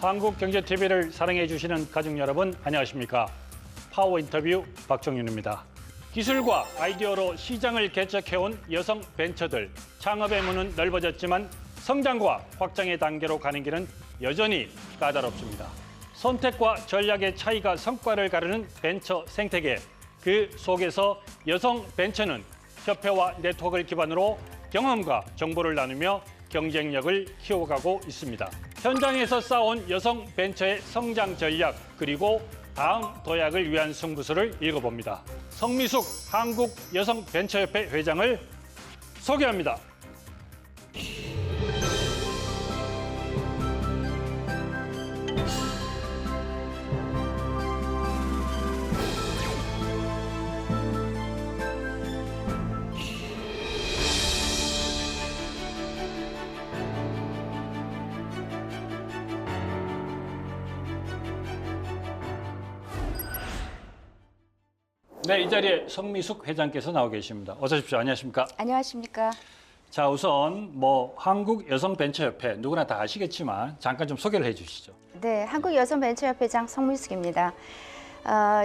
한국경제TV를 사랑해 주시는 가족 여러분 안녕하십니까? 파워 인터뷰 박정윤입니다. 기술과 아이디어로 시장을 개척해온 여성 벤처들. 창업의 문은 넓어졌지만 성장과 확장의 단계로 가는 길은 여전히 까다롭습니다. 선택과 전략의 차이가 성과를 가르는 벤처 생태계. 그 속에서 여성 벤처는 협회와 네트워크를 기반으로 경험과 정보를 나누며 경쟁력을 키워가고 있습니다. 현장에서 쌓아온 여성 벤처의 성장 전략 그리고 다음 도약을 위한 승부수를 읽어봅니다. 성미숙 한국여성벤처협회 회장을 소개합니다. 네, 이 자리에 성미숙 회장께서 나와 계십니다. 어서 오십시오. 안녕하십니까? 안녕하십니까? 자, 우선 한국여성벤처협회 누구나 다 아시겠지만 잠깐 좀 소개를 해주시죠. 네, 한국여성벤처협회장 성미숙입니다.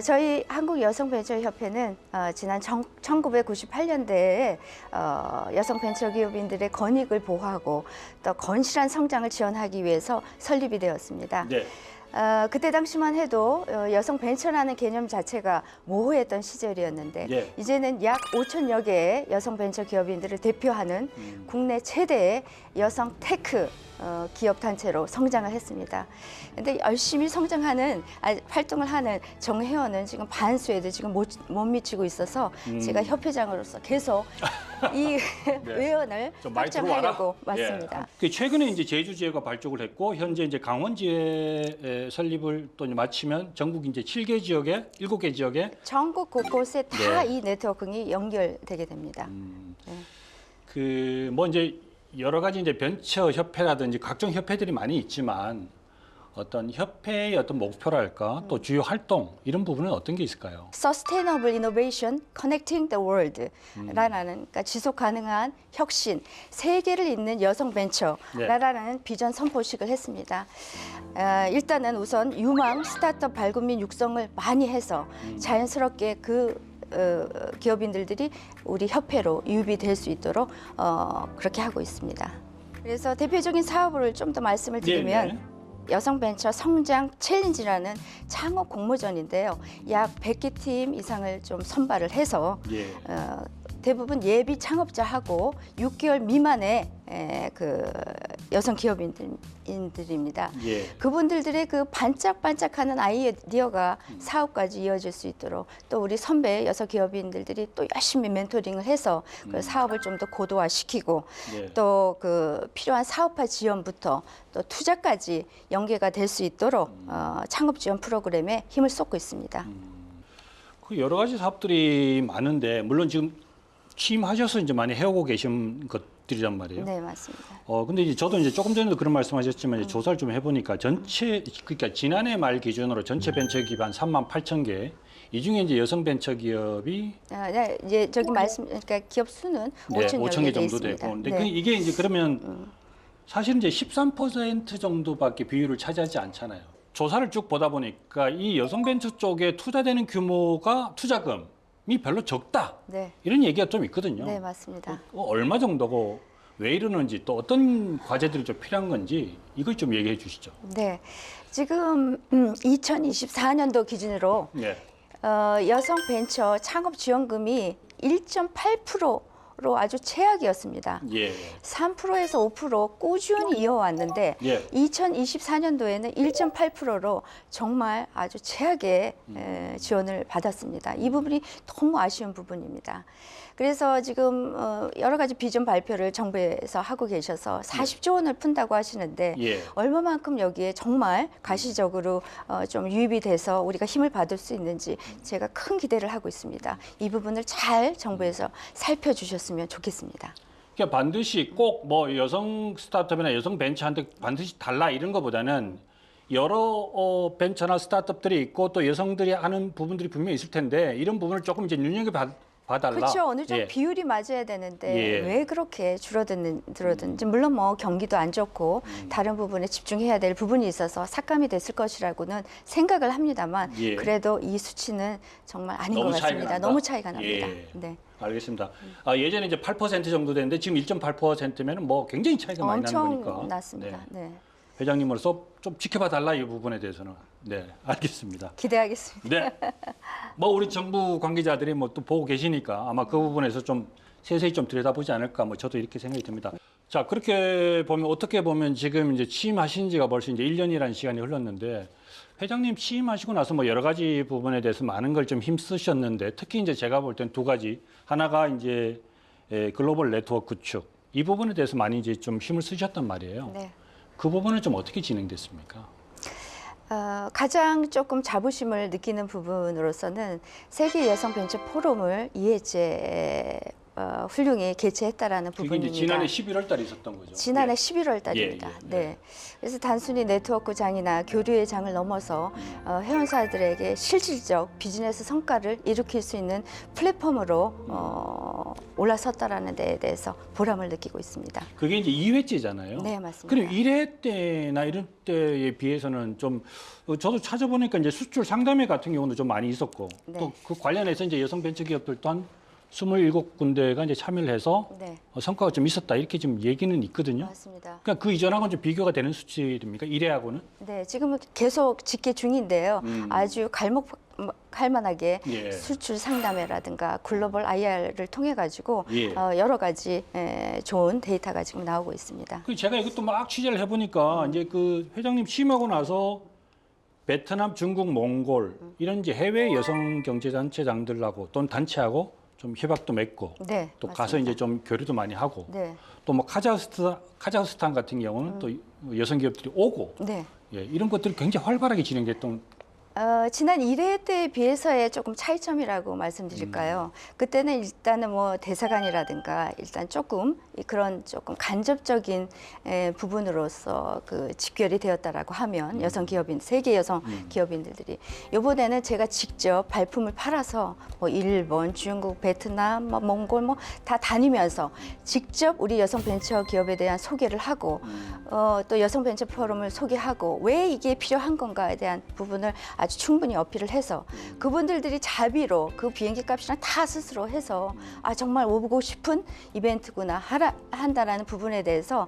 저희 한국여성벤처협회는 지난 1998년대에 여성벤처기업인들의 권익을 보호하고 또 건실한 성장을 지원하기 위해서 설립이 되었습니다. 네. 그때 당시만 해도 여성 벤처라는 개념 자체가 모호했던 시절이었는데 예. 이제는 약 5천여 개의 여성 벤처 기업인들을 대표하는 국내 최대의 여성 테크 기업 단체로 성장을 했습니다. 근데 열심히 성장하는 활동을 하는 정회원은 지금 반수에도 지금 못 미치고 있어서 제가 협회장으로서 계속 이 네. 외연을 좀 많이 확장하려고 들어와라. 왔습니다. 예. 최근에 이제 제주지회가 발족을 했고 현재 이제 강원지회 설립을 또 마치면 전국 이제 7개 지역에 7개 지역에 전국 곳곳에 다 네. 이 네트워크가 연결되게 됩니다. 그 이제 여러 가지 이제 벤처 협회라든지 각종 협회들이 많이 있지만 어떤 협회의 어떤 목표랄까 또 주요 활동 이런 부분은 어떤 게 있을까요? Sustainable Innovation Connecting the World라는 그러니까 지속 가능한 혁신, 세계를 잇는 여성 벤처라는 비전 선포식을 했습니다. 일단은 우선 유망 스타트업 발굴 및 육성을 많이 해서 자연스럽게 기업인들이 우리 협회로 유입이 될 수 있도록 그렇게 하고 있습니다. 그래서 대표적인 사업을 좀 더 말씀을 드리면 네. 여성 벤처 성장 챌린지라는 창업 공모전인데요. 약 100개 팀 이상을 좀 선발을 해서 예. 대부분 예비 창업자하고 6개월 미만의 그 여성 기업인들입니다. 예. 그분들의 그 반짝반짝하는 아이디어가 사업까지 이어질 수 있도록 또 우리 선배 여성 기업인들이 또 열심히 멘토링을 해서 그 사업을 좀 더 고도화시키고 예. 또 그 필요한 사업화 지원부터 또 투자까지 연계가 될 수 있도록 창업 지원 프로그램에 힘을 쏟고 있습니다. 그 여러 가지 사업들이 많은데 물론 지금 취임하셔서 이제 많이 해오고 계신 것들이란 말이에요. 네, 맞습니다. 근데 이제 저도 이제 조금 전에도 그런 말씀하셨지만 이제 조사를 좀 해보니까 그러니까 지난해 말 기준으로 전체 벤처 기반 38,000개, 이 중에 이제 여성 벤처 기업이 네, 이제 그러니까 기업 수는 5천 개 정도 있습니다. 되고, 근데 네. 이게 이제 그러면 사실 이제 13% 정도밖에 비율을 차지하지 않잖아요. 조사를 쭉 보다 보니까 이 여성 벤처 쪽에 투자되는 규모가 투자금이 별로 적다. 네. 이런 얘기가 좀 있거든요. 네, 맞습니다. 얼마 정도고 왜 이러는지 또 어떤 과제들이 좀 필요한 건지 이걸 좀 얘기해 주시죠. 네, 지금 2024년도 기준으로 네. 여성 벤처 창업 지원금이 1.8%로 아주 최악이었습니다. 예. 3%에서 5% 꾸준히 이어왔는데 예. 2024년도에는 1.8%로 정말 아주 최악의 지원을 받았습니다. 이 부분이 너무 아쉬운 부분입니다. 그래서 지금 여러 가지 비전 발표를 정부에서 하고 계셔서 40조 원을 푼다고 하시는데 예. 얼마만큼 여기에 정말 가시적으로 좀 유입이 돼서 우리가 힘을 받을 수 있는지 제가 큰 기대를 하고 있습니다. 이 부분을 잘 정부에서 살펴주셨으면 좋겠습니다. 그러니까 반드시 꼭 여성 스타트업이나 여성 벤처한테 반드시 달라 이런 것보다는 여러 벤처나 스타트업들이 있고 또 여성들이 하는 부분들이 분명히 있을 텐데 이런 부분을 조금 이제 봐달라. 그렇죠. 어느 정도 예. 비율이 맞아야 되는데 예. 왜 그렇게 줄어드는지 물론 뭐 경기도 안 좋고 다른 부분에 집중해야 될 부분이 있어서 삭감이 됐을 것이라고는 생각을 합니다만 예. 그래도 이 수치는 정말 아닌 너무 것 차이가 같습니다. 난다? 너무 차이가 납니다. 예. 네. 알겠습니다. 예전에 이제 8% 정도 됐는데 지금 1.8%면은 뭐 굉장히 차이가 많이 나는 엄청 거니까. 났습니다. 네. 회장님으로서 좀 지켜봐 달라 이 부분에 대해서는. 네, 알겠습니다. 기대하겠습니다. 네. 뭐 우리 정부 관계자들이 뭐 또 보고 계시니까 아마 그 부분에서 좀 세세히 좀 들여다보지 않을까 뭐 저도 이렇게 생각이 듭니다. 자, 그렇게 보면 어떻게 보면 지금 이제 취임하신 지가 벌써 이제 1년이라는 시간이 흘렀는데 회장님 취임하시고 나서 뭐 여러 가지 부분에 대해서 많은 걸 좀 힘쓰셨는데 특히 이제 제가 볼 땐 두 가지. 하나가 이제 글로벌 네트워크 구축. 이 부분에 대해서 많이 이제 좀 힘을 쓰셨단 말이에요. 네. 그 부분은 좀 어떻게 진행됐습니까? 가장 조금 자부심을 느끼는 부분으로서는 세계 여성 벤처 포럼을 이해제 훌륭히 개최했다라는 그게 부분입니다. 이제 지난해 11월 달에 있었던 거죠. 지난해 예. 11월 달입니다. 예, 예, 예. 네. 그래서 단순히 네트워크장이나 교류의 장을 넘어서 회원사들에게 실질적 비즈니스 성과를 일으킬 수 있는 플랫폼으로 올라섰다라는 데에 대해서 보람을 느끼고 있습니다. 그게 이제 2회째잖아요. 네, 맞습니다. 그럼 1회 때나 이런 때에 비해서는 좀 저도 찾아보니까 이제 수출 상담회 같은 경우도 좀 많이 있었고 네. 또 그 관련해서 이제 여성 벤처 기업들도 한 27군데가 이제 참여를 해서 네, 성과가 좀 있었다 이렇게 지금 얘기는 있거든요. 맞습니다. 그러니까 그 이전하고는 좀 비교가 되는 수치입니까? 1회하고는? 네, 지금은 계속 집계 중인데요. 아주 갈만하게 예. 수출 상담회라든가 글로벌 IR을 통해 가지고 예. 여러 가지 좋은 데이터가 지금 나오고 있습니다. 그 제가 이것도 막 취재를 해보니까 이제 그 회장님 취임하고 나서 베트남, 중국, 몽골 이런 이제 해외 여성 경제 단체장들하고 또는 단체하고 좀 협약도 맺고 네, 또 맞습니다. 가서 이제 좀 교류도 많이 하고 네, 또 뭐 카자흐스탄 같은 경우는 또 여성 기업들이 오고 네. 예, 이런 것들이 굉장히 활발하게 진행됐던 지난 1회 때에 비해서의 조금 차이점이라고 말씀드릴까요? 그때는 일단은 뭐 대사관이라든가 일단 조금 그런 조금 간접적인 부분으로서 그 집결이 되었다라고 하면 여성 기업인 세계 여성 기업인들이 이번에는 제가 직접 발품을 팔아서 뭐 일본, 중국, 베트남, 뭐 몽골 뭐 다 다니면서 직접 우리 여성 벤처 기업에 대한 소개를 하고 또 여성 벤처 포럼을 소개하고 왜 이게 필요한 건가에 대한 부분을 아주 충분히 어필을 해서 그분들이 자비로 그 비행기 값이랑 다 스스로 해서 정말 오고 싶은 이벤트구나 한다라는 부분에 대해서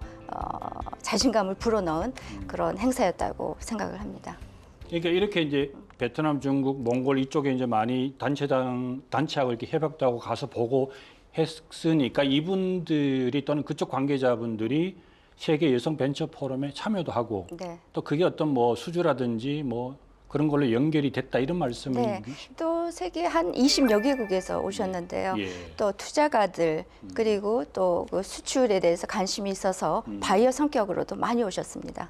자신감을 불어넣은 그런 행사였다고 생각을 합니다. 그러니까 이렇게 이제 베트남, 중국, 몽골 이쪽에 이제 많이 단체하고 이렇게 협약도 하고 가서 보고 했으니까 이분들이 또는 그쪽 관계자분들이 세계 여성 벤처 포럼에 참여도 하고 네. 또 그게 어떤 뭐 수주라든지 뭐 그런 걸로 연결이 됐다 이런 말씀이 네. 또 세계 한 20여 개국에서 오셨는데요. 예. 또 투자가들 그리고 또 그 수출에 대해서 관심이 있어서 바이어 성격으로도 많이 오셨습니다.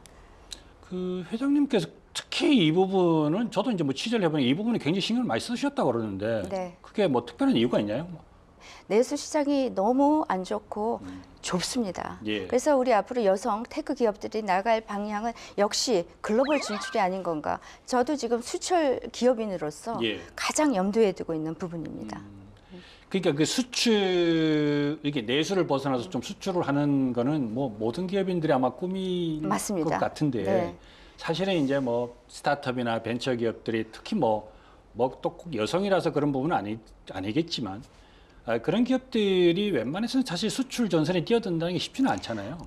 그 회장님께서 특히 이 부분은 저도 이제 뭐 취재를 해보니 이 부분에 굉장히 신경을 많이 쓰셨다고 그러는데 네. 그게 뭐 특별한 이유가 있나요? 내수 시장이 너무 안 좋고 좁습니다. 예. 그래서 우리 앞으로 여성 테크 기업들이 나갈 방향은 역시 글로벌 진출이 아닌 건가. 저도 지금 수출 기업인으로서 예. 가장 염두에 두고 있는 부분입니다. 그러니까 그 수출 이게 내수를 벗어나서 좀 수출을 하는 거는 뭐 모든 기업인들이 아마 꿈일 맞습니다. 것 같은데 네. 사실은 이제 뭐 스타트업이나 벤처 기업들이 특히 뭐 또 꼭 여성이라서 그런 부분은 아니겠지만 그런 기업들이 웬만해서는 사실 수출 전선에 뛰어든다는 게 쉽지는 않잖아요.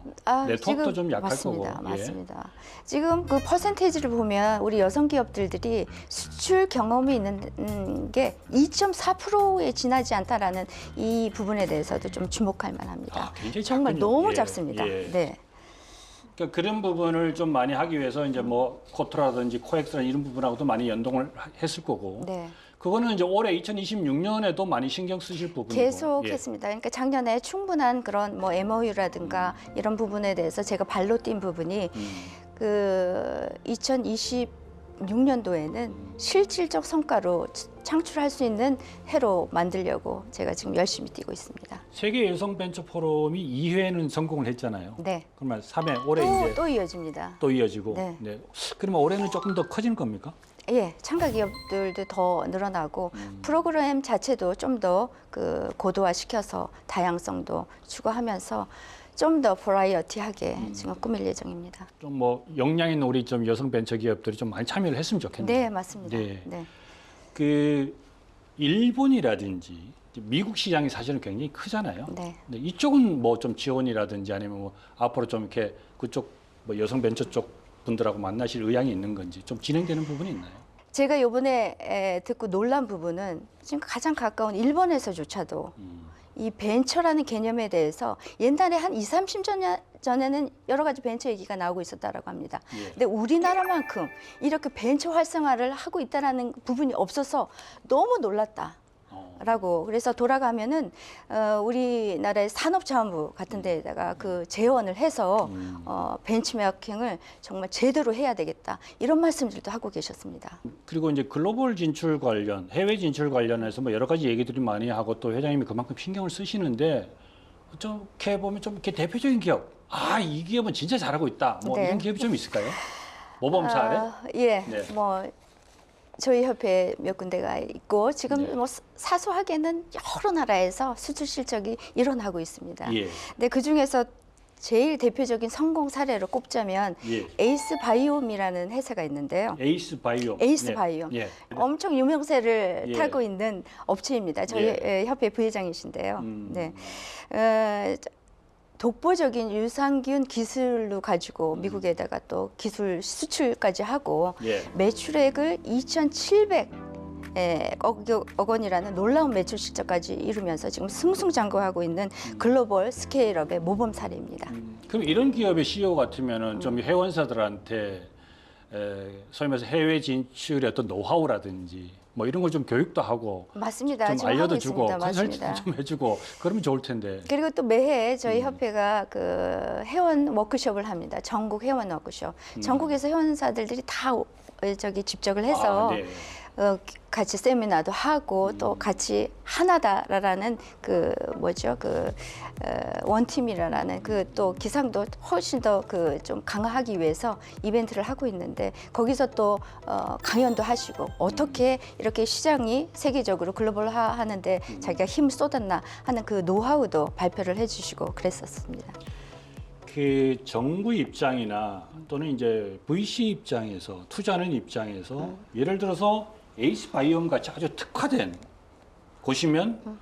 네트워크도 좀 약할 맞습니다. 거고. 맞습니다. 지금 그 퍼센테이지를 보면 우리 여성 기업들이 수출 경험이 있는 게 2.4%에 지나지 않다라는 이 부분에 대해서도 좀 주목할 만합니다. 굉장히 정말 작군요. 너무 예, 작습니다. 예. 네. 그러니까 그런 부분을 좀 많이 하기 위해서 이제 뭐 코트라든지 코엑스라든지 이런 부분하고도 많이 연동을 했을 거고. 네. 그거는 이제 올해 2026년에도 많이 신경 쓰실 부분이고. 계속 예. 했습니다. 그러니까 작년에 충분한 그런 뭐 MOU라든가 이런 부분에 대해서 제가 발로 뛴 부분이 그 2026년도에는 실질적 성과로 창출할 수 있는 해로 만들려고 제가 지금 열심히 뛰고 있습니다. 세계 여성 벤처 포럼이 2회는 성공을 했잖아요. 네. 그러면 3회 올해 이제 또 이어집니다. 또 이어지고. 네. 그러면 올해는 조금 더 커질 겁니까? 예, 참가 기업들도 더 늘어나고 프로그램 자체도 좀 더 그 고도화시켜서 다양성도 추구하면서 좀 더 버라이어티하게 지금 꾸밀 예정입니다. 좀 뭐 역량 있는 우리 좀 여성 벤처 기업들이 좀 많이 참여를 했으면 좋겠네요. 네, 맞습니다. 네. 네. 그 일본이라든지 미국 시장이 사실은 굉장히 크잖아요. 네. 근데 이쪽은 뭐 좀 지원이라든지 아니면 뭐 앞으로 좀 이렇게 그쪽 뭐 여성 벤처 쪽 분들하고 만나실 의향이 있는 건지 좀 진행되는 부분이 있나요? 제가 이번에 듣고 놀란 부분은 지금 가장 가까운 일본에서조차도 이 벤처라는 개념에 대해서 옛날에 한 30년 전에는 여러 가지 벤처 얘기가 나오고 있었다라고 합니다. 예. 근데 우리나라만큼 이렇게 벤처 활성화를 하고 있다라는 부분이 없어서 너무 놀랐다. 라고 그래서 돌아가면은 우리나라의 산업자원부 같은 데에다가 그 재원을 해서 벤치마킹을 정말 제대로 해야 되겠다 이런 말씀들도 하고 계셨습니다. 그리고 이제 글로벌 진출 관련, 해외 진출 관련해서 뭐 여러 가지 얘기들이 많이 하고 또 회장님이 그만큼 신경을 쓰시는데 좀 이렇게 보면 좀 이렇게 대표적인 기업, 이 기업은 진짜 잘하고 있다. 뭐 네. 이런 기업이 좀 있을까요? 모범 사례? 예, 네. 뭐 저희 협회 몇 군데가 있고 지금 네. 뭐 사소하게는 여러 나라에서 수출 실적이 일어나고 있습니다. 예. 근데 그 중에서 제일 대표적인 성공 사례로 꼽자면 예. 에이스 바이옴이라는 회사가 있는데요. 에이스 바이오. 에이스 네. 바이옴. 예. 엄청 유명세를 예. 타고 있는 업체입니다. 저희 예. 협회 부회장이신데요. 네. 독보적인 유산균 기술로 가지고 미국에다가 또 기술 수출까지 하고 예. 매출액을 2,700억 원이라는 놀라운 매출 실적까지 이루면서 지금 승승장구하고 있는 글로벌 스케일업의 모범 사례입니다. 그럼 이런 기업의 CEO 같으면은 좀 회원사들한테 소위 말해서 해외 진출의 어떤 노하우라든지 뭐 이런 걸 좀 교육도 하고 맞습니다. 좀 지금 하고 알려도 주고 있습니다. 컨설팅 맞습니다. 좀 해주고 그러면 좋을 텐데. 그리고 또 매해 저희 협회가 그 회원 워크숍을 합니다. 전국 회원 워크숍. 전국에서 회원사들이 다 저기 집적을 해서 네. 같이 세미나도 하고 또 같이 하나다라는 그 뭐죠 그 원팀이라는 그 또 기상도 훨씬 더 그 좀 강화하기 위해서 이벤트를 하고 있는데 거기서 또 강연도 하시고 어떻게 이렇게 시장이 세계적으로 글로벌화하는데 자기가 힘 쏟았나 하는 그 노하우도 발표를 해주시고 그랬었습니다. 그 정부 입장이나 또는 이제 VC 입장에서 투자하는 입장에서 예를 들어서 에이스 바이옴 같이 아주 특화된 곳이면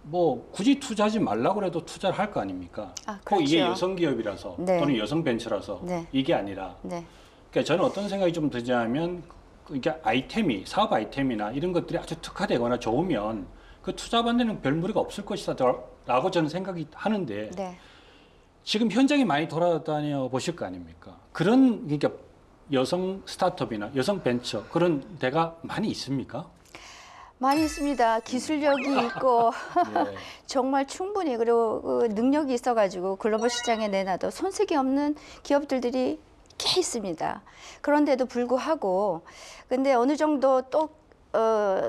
뭐 굳이 투자하지 말라고 해도 투자를 할 거 아닙니까? 꼭 이게 그렇죠. 여성 기업이라서 네. 또는 여성 벤처라서 네. 이게 아니라 네. 그러니까 저는 어떤 생각이 좀 드냐면 이게 아이템이 사업 아이템이나 이런 것들이 아주 특화되거나 좋으면 그 투자받는 데는 별 무리가 없을 것이다라고 저는 생각이 하는데 네. 지금 현장에 많이 돌아다녀 보실 거 아닙니까? 그런 그러니까 여성 스타트업이나 여성 벤처 그런 데가 많이 있습니까? 많이 있습니다. 기술력이 있고 네. 정말 충분히 그리고 그 능력이 있어가지고 글로벌 시장에 내놔도 손색이 없는 기업들이 꽤 있습니다. 그런데도 불구하고 근데 어느 정도 또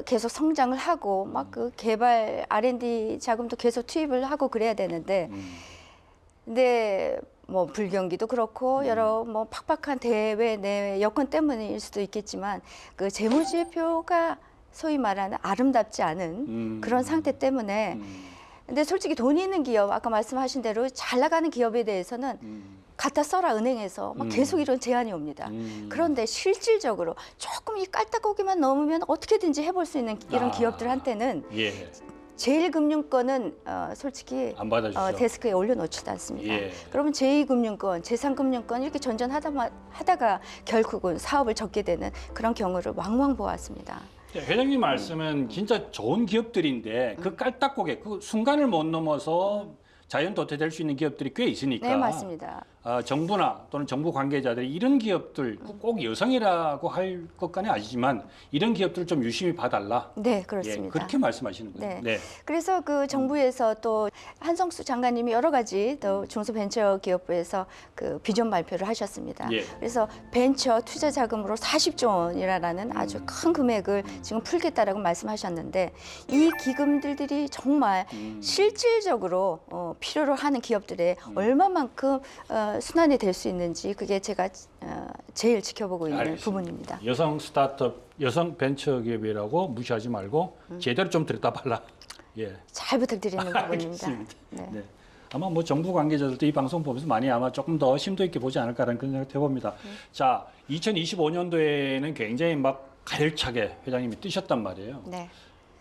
계속 성장을 하고 막 그 개발 R&D 자금도 계속 투입을 하고 그래야 되는데 근데 뭐 불경기도 그렇고 여러 뭐 팍팍한 대외 내외 여건 때문일 수도 있겠지만 그 재무제표가 소위 말하는 아름답지 않은 그런 상태 때문에 근데 솔직히 돈 있는 기업 아까 말씀하신 대로 잘 나가는 기업에 대해서는 갖다 써라 은행에서 막 계속 이런 제안이 옵니다. 그런데 실질적으로 조금 이 깔딱고기만 넘으면 어떻게든지 해볼 수 있는 이런 기업들한테는 예. 제1금융권은 솔직히 안 받아주죠. 데스크에 올려놓지도 않습니다. 예. 그러면 제2금융권, 제3금융권 이렇게 전전하다가 결국은 사업을 접게 되는 그런 경우를 왕왕 보았습니다. 회장님 말씀은 진짜 좋은 기업들인데 그 깔딱고개 그 순간을 못 넘어서 자연 도태될 수 있는 기업들이 꽤 있으니까 네, 맞습니다. 정부나 또는 정부 관계자들이 이런 기업들 꼭 여성이라고 할 것까지는 아니지만 이런 기업들을 좀 유심히 봐달라. 네, 그렇습니다. 예, 그렇게 말씀하시는 거예요. 네. 그래서 그 정부에서 또 한성수 장관님이 여러 가지 또 중소벤처기업부에서 그 비전 발표를 하셨습니다. 예. 그래서 벤처 투자 자금으로 40조 원이라는 아주 큰 금액을 지금 풀겠다라고 말씀하셨는데 이 기금들이 정말 실질적으로 필요로 하는 기업들의 얼마만큼 순환이 될 수 있는지 그게 제가 제일 지켜보고 있는 알겠습니다. 부분입니다. 여성 스타트업, 여성 벤처기업이라고 무시하지 말고 제대로 좀 들여다봐라. 예. 잘 부탁드리는 부분입니다. 알겠습니다. 네. 네. 아마 뭐 정부 관계자들도 이 방송 보면서 많이 아마 조금 더 심도 있게 보지 않을까라는 그런 생각 해봅니다. 자, 2025년도에는 굉장히 막 가열차게 회장님이 뜨셨단 말이에요. 네.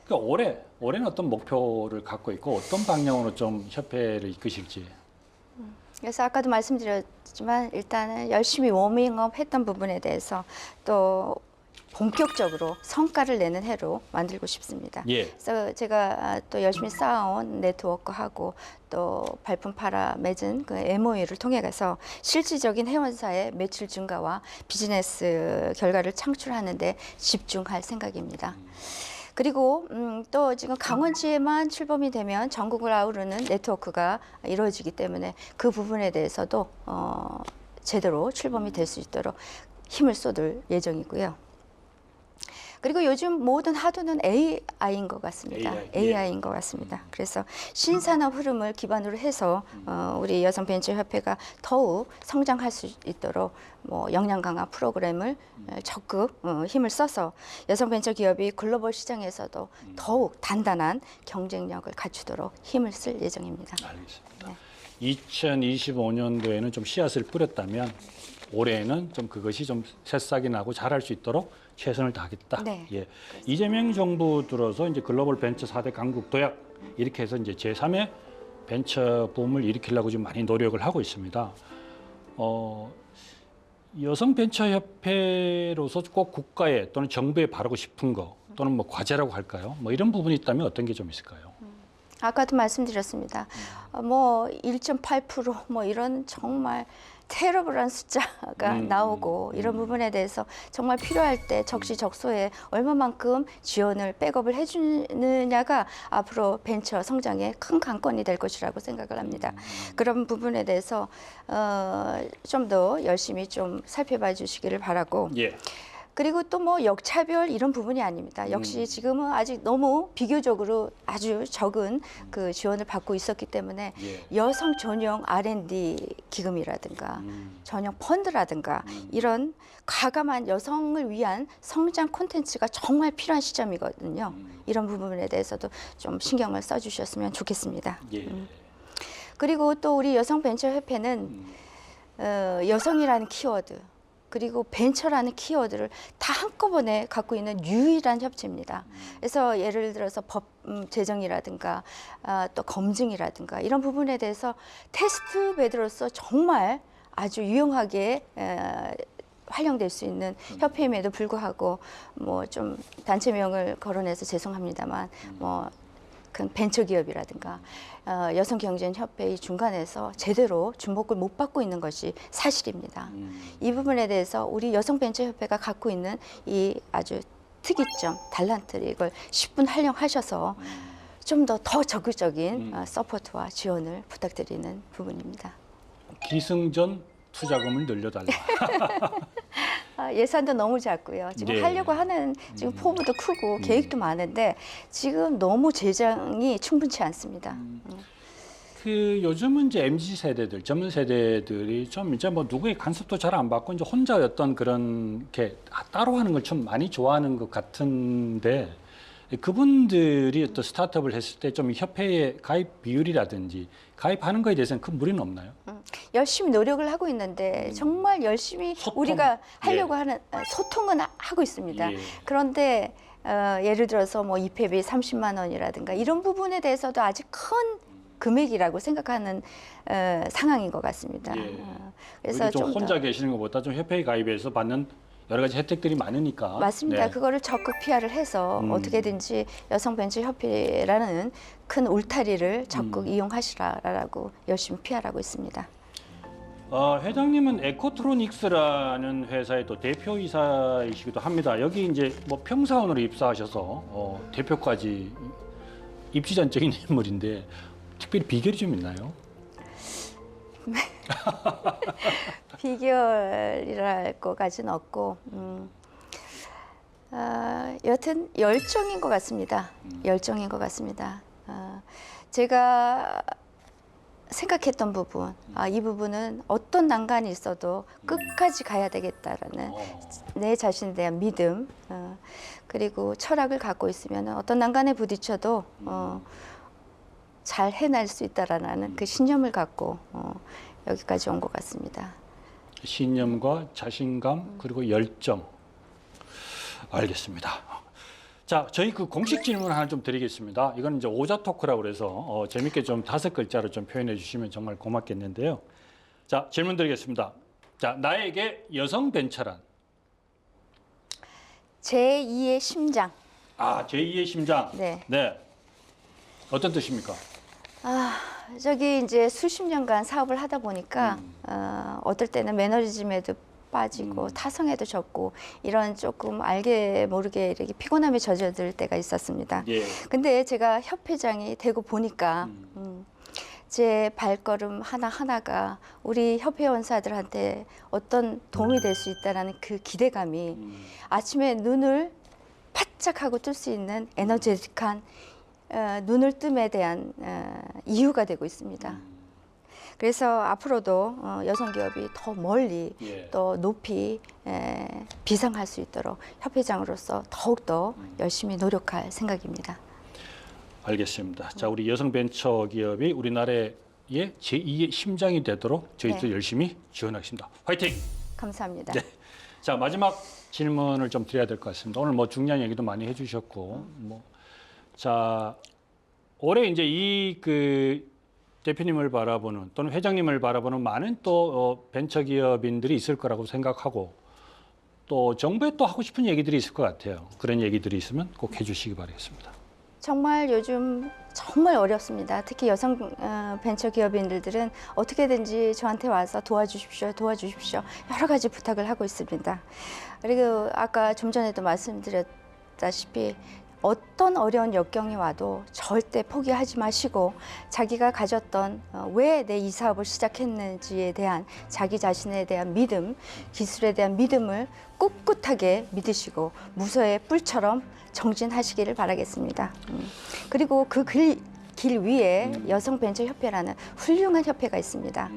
그러니까 올해는 어떤 목표를 갖고 있고 어떤 방향으로 좀 협회를 이끄실지. 그래서 아까도 말씀드렸지만 일단은 열심히 워밍업 했던 부분에 대해서 또 본격적으로 성과를 내는 해로 만들고 싶습니다. 예. 그래서 제가 또 열심히 쌓아온 네트워크하고 또 발품 팔아 맺은 그 MOU를 통해 가서 실질적인 회원사의 매출 증가와 비즈니스 결과를 창출하는 데 집중할 생각입니다. 그리고 또 지금 강원지에만 출범이 되면 전국을 아우르는 네트워크가 이루어지기 때문에 그 부분에 대해서도 제대로 출범이 될 수 있도록 힘을 쏟을 예정이고요. 그리고 요즘 모든 하도는 AI인 것 같습니다. AI인 것 같습니다. 그래서 신산업 흐름을 기반으로 해서 우리 여성벤처협회가 더욱 성장할 수 있도록 뭐 역량 강화 프로그램을 적극 힘을 써서 여성벤처기업이 글로벌 시장에서도 더욱 단단한 경쟁력을 갖추도록 힘을 쓸 예정입니다. 알겠습니다. 네. 2025년도에는 좀 씨앗을 뿌렸다면 올해는 좀 그것이 좀 새싹이 나고 자랄 수 있도록 최선을 다하겠다. 네, 예. 이재명 정부 들어서 이제 글로벌 벤처 4대 강국 도약 이렇게 해서 이제 제3의 벤처 붐을 일으키려고 지금 많이 노력을 하고 있습니다. 여성 벤처 협회로서 꼭 국가에 또는 정부에 바라고 싶은 거 또는 뭐 과제라고 할까요? 뭐 이런 부분이 있다면 어떤 게 좀 있을까요? 아까도 말씀드렸습니다. 뭐 1.8% 이런 정말 테러블한 숫자가 나오고 이런 부분에 대해서 정말 필요할 때 적시적소에 얼마만큼 지원을 백업을 해주느냐가 앞으로 벤처 성장의 큰 관건이 될 것이라고 생각을 합니다. 그런 부분에 대해서 좀 더 열심히 좀 살펴봐 주시기를 바라고. 예. 그리고 또 뭐 역차별 이런 부분이 아닙니다. 역시 지금은 아직 너무 비교적으로 아주 적은 그 지원을 받고 있었기 때문에 예. 여성 전용 R&D 기금이라든가 전용 펀드라든가 이런 과감한 여성을 위한 성장 콘텐츠가 정말 필요한 시점이거든요. 이런 부분에 대해서도 좀 신경을 써주셨으면 좋겠습니다. 예. 그리고 또 우리 여성벤처협회는 여성이라는 키워드 그리고 벤처라는 키워드를 다 한꺼번에 갖고 있는 유일한 협체입니다. 그래서 예를 들어서 법 제정이라든가 또 검증이라든가 이런 부분에 대해서 테스트 베드로서 정말 아주 유용하게 활용될 수 있는 협회임에도 불구하고 뭐 좀 단체명을 거론해서 죄송합니다만 뭐 그 벤처기업이라든가 여성경제협회의 중간에서 제대로 주목을 못 받고 있는 것이 사실입니다. 이 부분에 대해서 우리 여성벤처협회가 갖고 있는 이 아주 특이점, 달란트를 이걸 10분 활용하셔서 좀 더 적극적인 서포트와 지원을 부탁드리는 부분입니다. 기승전 투자금을 늘려달라. 예산도 너무 작고요. 지금 네. 하려고 하는 지금 포부도 크고 계획도 많은데 지금 너무 재정이 충분치 않습니다. 그 요즘은 이제 MZ 세대들, 젊은 세대들이 좀 이제 뭐 누구의 간섭도 잘 안 받고 이제 혼자 어떤 그런 게 따로 하는 걸 좀 많이 좋아하는 것 같은데 그분들이 어떤 스타트업을 했을 때 좀 협회의 가입 비율이라든지 가입하는 거에 대해서는 큰 무리는 없나요? 열심히 노력을 하고 있는데 정말 열심히 소통. 우리가 하려고 예. 하는 소통은 하고 있습니다. 예. 그런데 예를 들어서 뭐 입회비 30만 원이라든가 이런 부분에 대해서도 아직 큰 금액이라고 생각하는 상황인 것 같습니다. 예. 그래서 좀 좀 혼자 더 계시는 것보다 좀 협회에 가입해서 받는 여러 가지 혜택들이 많으니까. 맞습니다. 네. 그거를 적극 PR을 해서 어떻게든지 여성벤처협회라는 큰 울타리를 적극 이용하시라라고 열심히 PR하고 있습니다. 회장님은 에코트로닉스라는 회사의 또 대표이사이시기도 합니다. 여기 이제 뭐 평사원으로 입사하셔서 대표까지 입지전적인 인물인데 특별히 비결이 좀 있나요? 비결이랄 것까지는 없고 여튼 열정인 것 같습니다. 열정인 것 같습니다. 제가 생각했던 부분, 이 부분은 어떤 난관이 있어도 끝까지 가야 되겠다라는 내 자신에 대한 믿음, 그리고 철학을 갖고 있으면 어떤 난관에 부딪혀도 잘 해낼 수 있다라는 그 신념을 갖고 여기까지 온 것 같습니다. 신념과 자신감 그리고 열정. 알겠습니다. 자, 저희 그 공식 질문 하나 좀 드리겠습니다. 이건 이제 오자 토크라고 그래서 재밌게 좀 5글자로 좀 표현해 주시면 정말 고맙겠는데요. 자, 질문 드리겠습니다. 자, 나에게 여성 벤처란? 제2의 심장. 제2의 심장. 네. 네. 어떤 뜻입니까? 저기 이제 수십 년간 사업을 하다 보니까 어떨 때는 매너리즘에도 빠지고 타성에도 젖고 이런 조금 알게 모르게 이렇게 피곤함에 젖어들 때가 있었습니다. 예. 근데 제가 협회장이 되고 보니까 제 발걸음 하나하나가 우리 협회원사들한테 어떤 도움이 될 수 있다는 그 기대감이 아침에 눈을 바짝 하고 뜰 수 있는 에너제틱한 눈을 뜸에 대한 이유가 되고 있습니다. 그래서 앞으로도 여성기업이 더 멀리 또 높이 비상할 수 있도록 협회장으로서 더욱더 열심히 노력할 생각입니다. 알겠습니다. 자, 우리 여성 벤처 기업이 우리나라의 제2의 심장이 되도록 저희도 열심히 지원하겠습니다. 화이팅! 감사합니다. 네. 자, 마지막 질문을 좀 드려야 될 것 같습니다. 오늘 뭐 중요한 얘기도 많이 해주셨고, 자, 올해 이제 이 대표님을 바라보는 또는 회장님을 바라보는 많은 또 벤처 기업인들이 있을 거라고 생각하고 또 정부에 또 하고 싶은 얘기들이 있을 것 같아요. 그런 얘기들이 있으면 꼭 해주시기 바라겠습니다. 정말 요즘 정말 어렵습니다. 특히 여성 벤처 기업인들은 어떻게든지 저한테 와서 도와주십시오, 도와주십시오. 여러 가지 부탁을 하고 있습니다. 그리고 아까 좀 전에도 말씀드렸다시피 어떤 어려운 역경이 와도 절대 포기하지 마시고 자기가 가졌던 왜 내 이 사업을 시작했는지에 대한 자기 자신에 대한 믿음, 기술에 대한 믿음을 꿋꿋하게 믿으시고 무서의 뿔처럼 정진하시기를 바라겠습니다. 그리고 그 길 위에 여성벤처협회라는 훌륭한 협회가 있습니다.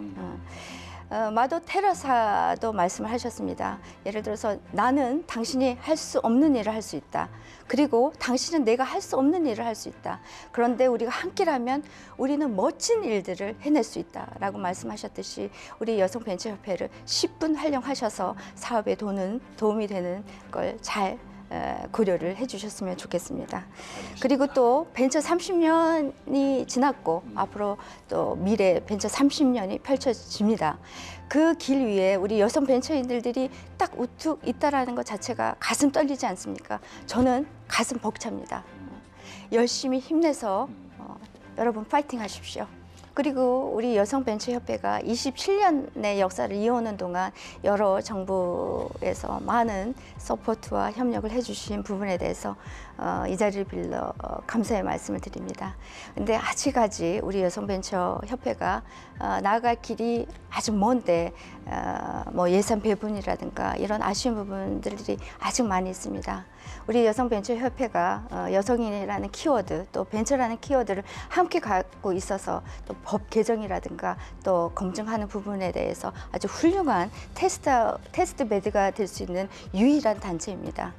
마더 테레사도 말씀을 하셨습니다. 예를 들어서 나는 당신이 할 수 없는 일을 할 수 있다. 그리고 당신은 내가 할 수 없는 일을 할 수 있다. 그런데 우리가 함께라면 우리는 멋진 일들을 해낼 수 있다라고 말씀하셨듯이 우리 여성벤처협회를 10분 활용하셔서 사업에 도움이 되는 걸 잘 고려를 해주셨으면 좋겠습니다. 알겠습니다. 그리고 또 벤처 30년이 지났고 앞으로 또 미래 벤처 30년이 펼쳐집니다. 그 길 위에 우리 여성 벤처인들이 딱 우뚝 있다라는 것 자체가 가슴 떨리지 않습니까? 저는 가슴 벅찹니다. 열심히 힘내서 여러분 파이팅 하십시오. 그리고 우리 여성벤처협회가 27년의 역사를 이어오는 동안 여러 정부에서 많은 서포트와 협력을 해주신 부분에 대해서 이 자리를 빌려 감사의 말씀을 드립니다. 근데 아직까지 우리 여성벤처협회가 나아갈 길이 아주 먼데 뭐 예산 배분이라든가 이런 아쉬운 부분들이 아직 많이 있습니다. 우리 여성벤처협회가 여성인이라는 키워드 또 벤처라는 키워드를 함께 갖고 있어서 또 법 개정이라든가 또 검증하는 부분에 대해서 아주 훌륭한 테스트 베드가 될 수 있는 유일한 단체입니다.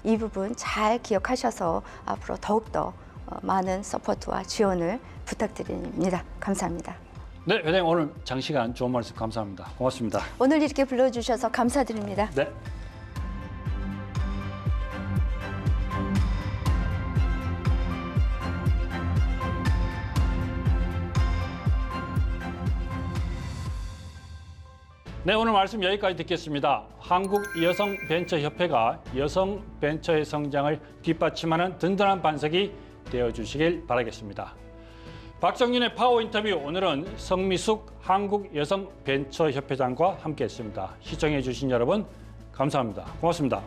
이 부분 잘 기억하셔서 앞으로 더욱더 많은 서포트와 지원을 부탁드립니다. 감사합니다. 네, 회장님 오늘 장시간 좋은 말씀 감사합니다. 고맙습니다. 오늘 이렇게 불러주셔서 감사드립니다. 네. 네, 오늘 말씀 여기까지 듣겠습니다. 한국여성벤처협회가 여성벤처의 성장을 뒷받침하는 든든한 반석이 되어주시길 바라겠습니다. 박정윤의 파워 인터뷰, 오늘은 성미숙 한국여성벤처협회장과 함께했습니다. 시청해주신 여러분 감사합니다. 고맙습니다.